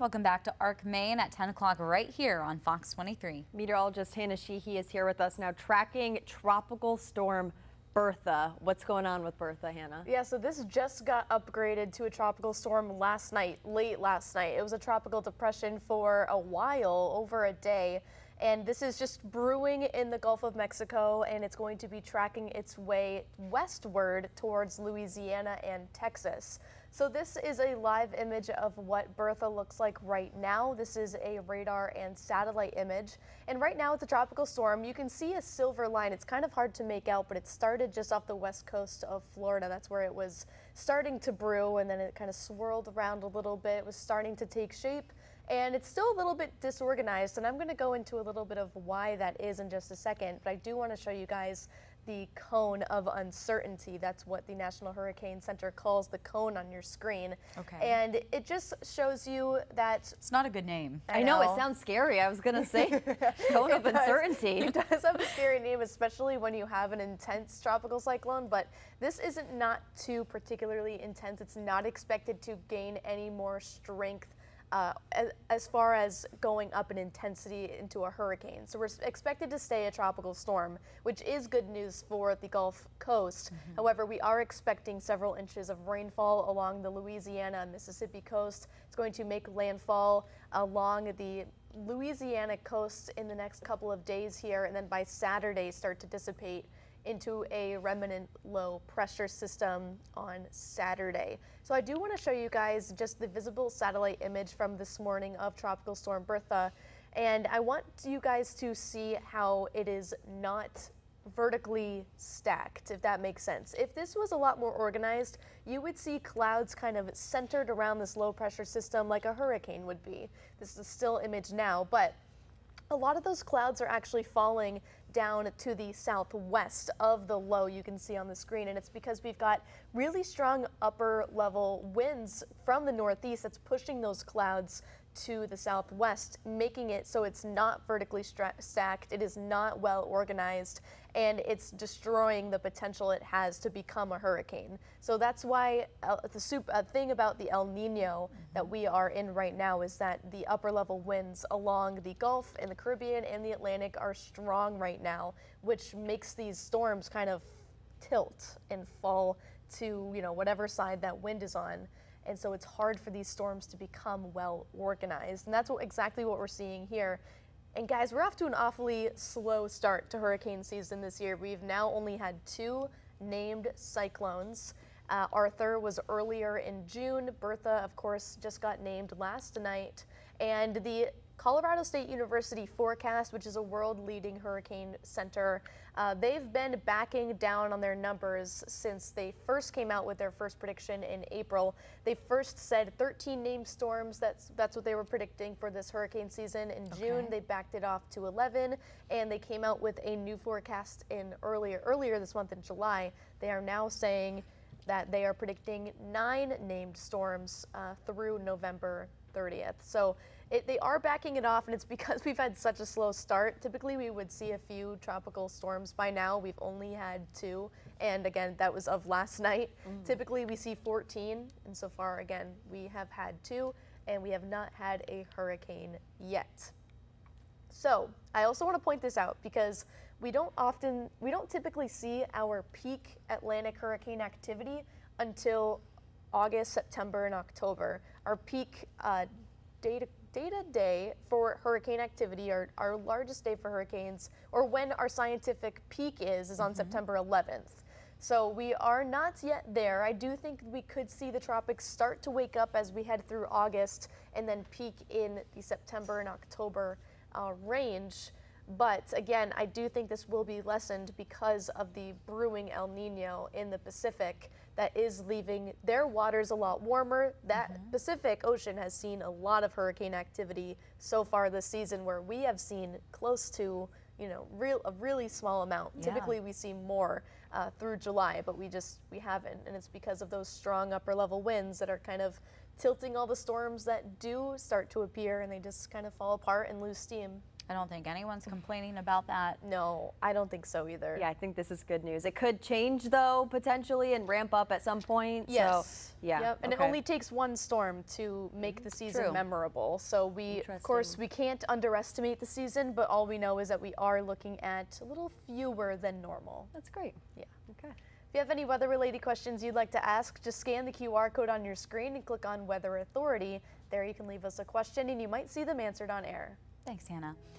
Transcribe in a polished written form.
Welcome back to ARC Maine at 10 o'clock right here on Fox 23. Meteorologist Hannah Sheehy is here with us now tracking Tropical Storm Bertha. What's going on with Bertha, Hannah? Yeah, so this just got upgraded to a tropical storm last night, late last night. It was a tropical depression for a while, over a day. And this is just brewing in the Gulf of Mexico, and it's going to be tracking its way westward towards Louisiana and Texas. So this is a live image of what Bertha looks like right now. This is a radar and satellite image. And right now it's a tropical storm. You can see a silver line. It's kind of hard to make out, but it started just off the west coast of Florida. That's where it was starting to brew, and then it kind of swirled around a little bit. It was starting to take shape. And it's still a little bit disorganized, and I'm going to go into a little bit of why that is in just a second, but I do want to show you guys the cone of uncertainty. That's what the National Hurricane Center calls the cone on your screen. Okay. And it just shows you that... It's not a good name. I know, it sounds scary. I was going to say cone of uncertainty. It does have a scary name, especially when you have an intense tropical cyclone, but this isn't not too particularly intense. It's not expected to gain any more strength as far as going up in intensity into a hurricane. So we're expected to stay a tropical storm, which is good news for the Gulf Coast. However, we are expecting several inches of rainfall along the Louisiana and Mississippi coast. It's going to make landfall along the Louisiana coast in the next couple of days here, and then by Saturday start to dissipate into a remnant low pressure system on Saturday. So I do want to show you guys just the visible satellite image from this morning of Tropical Storm Bertha, and I want you guys to see how it is not vertically stacked, if that makes sense. If this was a lot more organized, you would see clouds kind of centered around this low pressure system like a hurricane would be. This is a still image now, but a lot of those clouds are actually falling down to the southwest of the low you can see on the screen, and it's because we've got really strong upper level winds from the northeast that's pushing those clouds to the southwest, making it so it's not vertically stacked, it is not well organized, and it's destroying the potential it has to become a hurricane. So that's why the thing about the El Nino that we are in right now is that the upper level winds along the Gulf and the Caribbean and the Atlantic are strong right now, which makes these storms kind of tilt and fall to, you know, whatever side that wind is on. And so it's hard for these storms to become well organized. And that's exactly what we're seeing here. And guys, we're off to an awfully slow start to hurricane season this year. We've now only had 2 named cyclones. Arthur was earlier in June. Bertha, of course, just got named last night. And the Colorado State University forecast, which is a world-leading hurricane center, they've been backing down on their numbers since they first came out with their first prediction in April. They first said 13 named storms. That's what they were predicting for this hurricane season. In June, they backed it off to 11, and they came out with a new forecast in earlier this month in July. They are now saying that they are predicting 9 named storms through November 30th. So they are backing it off, and it's because we've had such a slow start. Typically, we would see a few tropical storms by now. We've only had 2, and again, that was of last night. Typically, we see 14, and so far, again, we have had 2, and we have not had a hurricane yet. So I also want to point this out because we don't typically see our peak Atlantic hurricane activity until August, September, and October. Our peak day for hurricane activity, our largest day for hurricanes, or when our scientific peak is on September 11th. So we are not yet there. I do think we could see the tropics start to wake up as we head through August and then peak in the September and October range. But again, I do think this will be lessened because of the brewing El Nino in the Pacific that is leaving their waters a lot warmer. That Pacific Ocean has seen a lot of hurricane activity so far this season, where we have seen close to, you know, a really small amount. Yeah. Typically we see more through July, but we haven't, and it's because of those strong upper level winds that are kind of tilting all the storms that do start to appear, and they just kind of fall apart and lose steam. I don't think anyone's complaining about that. No, I don't think so either. Yeah, I think this is good news. It could change though, potentially, and ramp up at some point. Yes. So, yeah. Yep. And it okay. only takes one storm to make the season True. memorable. So of course, we can't underestimate the season, but all we know is that we are looking at a little fewer than normal. That's great. Yeah. Okay. If you have any weather-related questions you'd like to ask, just scan the QR code on your screen and click on Weather Authority. There you can leave us a question and you might see them answered on air. Thanks, Hannah.